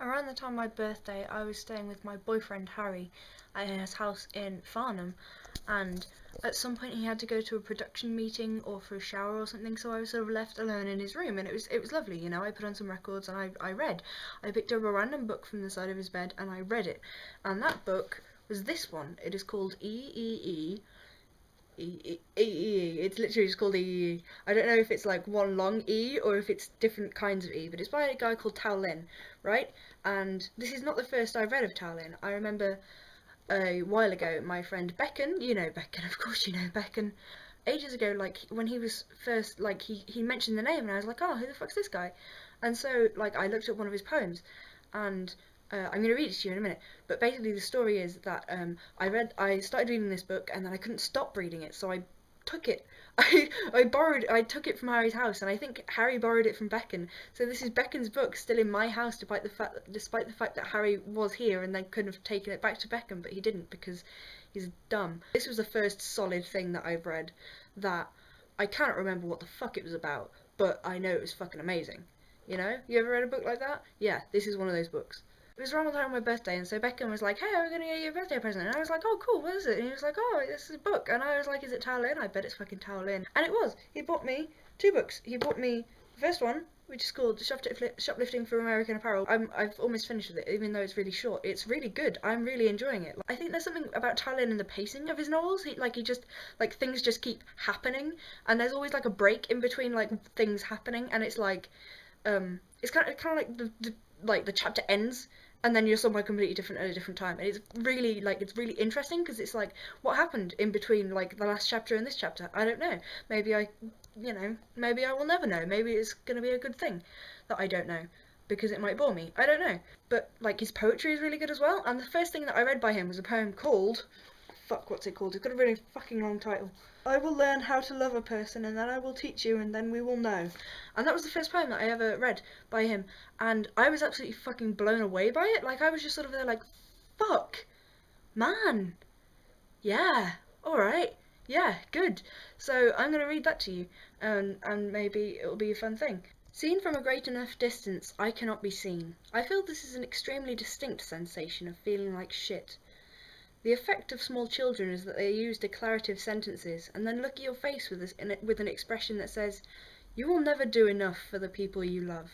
Around the time of my birthday, I was staying with my boyfriend Harry at his house in Farnham, and at some point he had to go to a production meeting or for a shower or something, so I was sort of left alone in his room, and it was lovely, you know. I put on some records and I read. I picked up a random book from the side of his bed and I read it, and that book was this one. It is called It's literally just called E. I don't know if it's like one long E or if it's different kinds of E, but it's by a guy called Tao Lin, right? And this is not the first I've read of Tao Lin. I remember a while ago my friend Barkn, you know Barkn, of course you know Barkn, ages ago, like when he was first, like he mentioned the name and I was like, oh, who the fuck's this guy? And so like I looked up one of his poems, and I'm going to read it to you in a minute, but basically the story is that I started reading this book and then I couldn't stop reading it, so I took it. I took it from Harry's house, and I think Harry borrowed it from Barkn. So this is Barkn's book still in my house, despite the fact that Harry was here and then could have taken it back to Barkn, but he didn't because he's dumb. This was the first solid thing that I've read that I cannot remember what the fuck it was about, but I know it was fucking amazing. You know? You ever read a book like that? Yeah, this is one of those books. It was around the time of my birthday, and so Barkn was like, hey, I'm going to get you a birthday present. And I was like, oh, cool, what is it? And he was like, oh, this is a book. And I was like, is it Tao Lin? I bet it's fucking Tao Lin. And it was. He bought me 2 books. He bought me the first one, which is called Shoplifting for American Apparel. I've almost finished with it, even though it's really short. It's really good. I'm really enjoying it. I think there's something about Tao Lin and the pacing of his novels. Things just keep happening, and there's always like a break in between like things happening, and it's like, it's kind of like the chapter ends and then you're somewhere completely different at a different time, and it's really interesting because it's like, what happened in between like the last chapter and this chapter? I don't know. Maybe maybe I will never know. Maybe it's gonna be a good thing that I don't know, because it might bore me. I don't know. But like his poetry is really good as well, and the first thing that I read by him was a poem called, fuck, what's it called? It's got a really fucking long title. I will learn how to love a person, and then I will teach you, and then we will know. And that was the first poem that I ever read by him, and I was absolutely fucking blown away by it. Like, I was just sort of there like, fuck, man, yeah, alright, yeah, good. So I'm gonna read that to you, and maybe it'll be a fun thing. Seen from a great enough distance, I cannot be seen. I feel this is an extremely distinct sensation of feeling like shit. The effect of small children is that they use declarative sentences and then look at your face with an expression that says, you will never do enough for the people you love.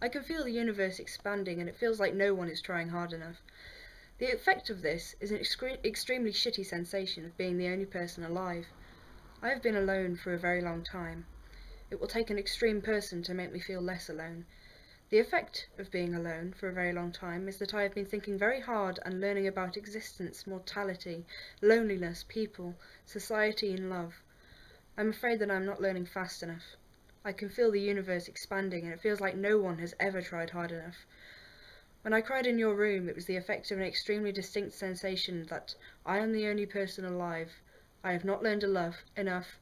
I can feel the universe expanding, and it feels like no one is trying hard enough. The effect of this is an extremely shitty sensation of being the only person alive. I have been alone for a very long time. It will take an extreme person to make me feel less alone. The effect of being alone for a very long time is that I have been thinking very hard and learning about existence, mortality, loneliness, people, society and love. I'm afraid that I'm not learning fast enough. I can feel the universe expanding, and it feels like no one has ever tried hard enough. When I cried in your room, it was the effect of an extremely distinct sensation that I am the only person alive. I have not learned to love enough,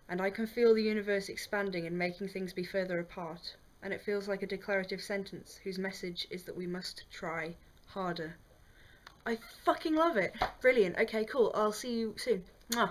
and I can feel the universe expanding and making things be further apart. And it feels like a declarative sentence whose message is that we must try harder. I fucking love it. Brilliant. Okay, cool. I'll see you soon. Mwah.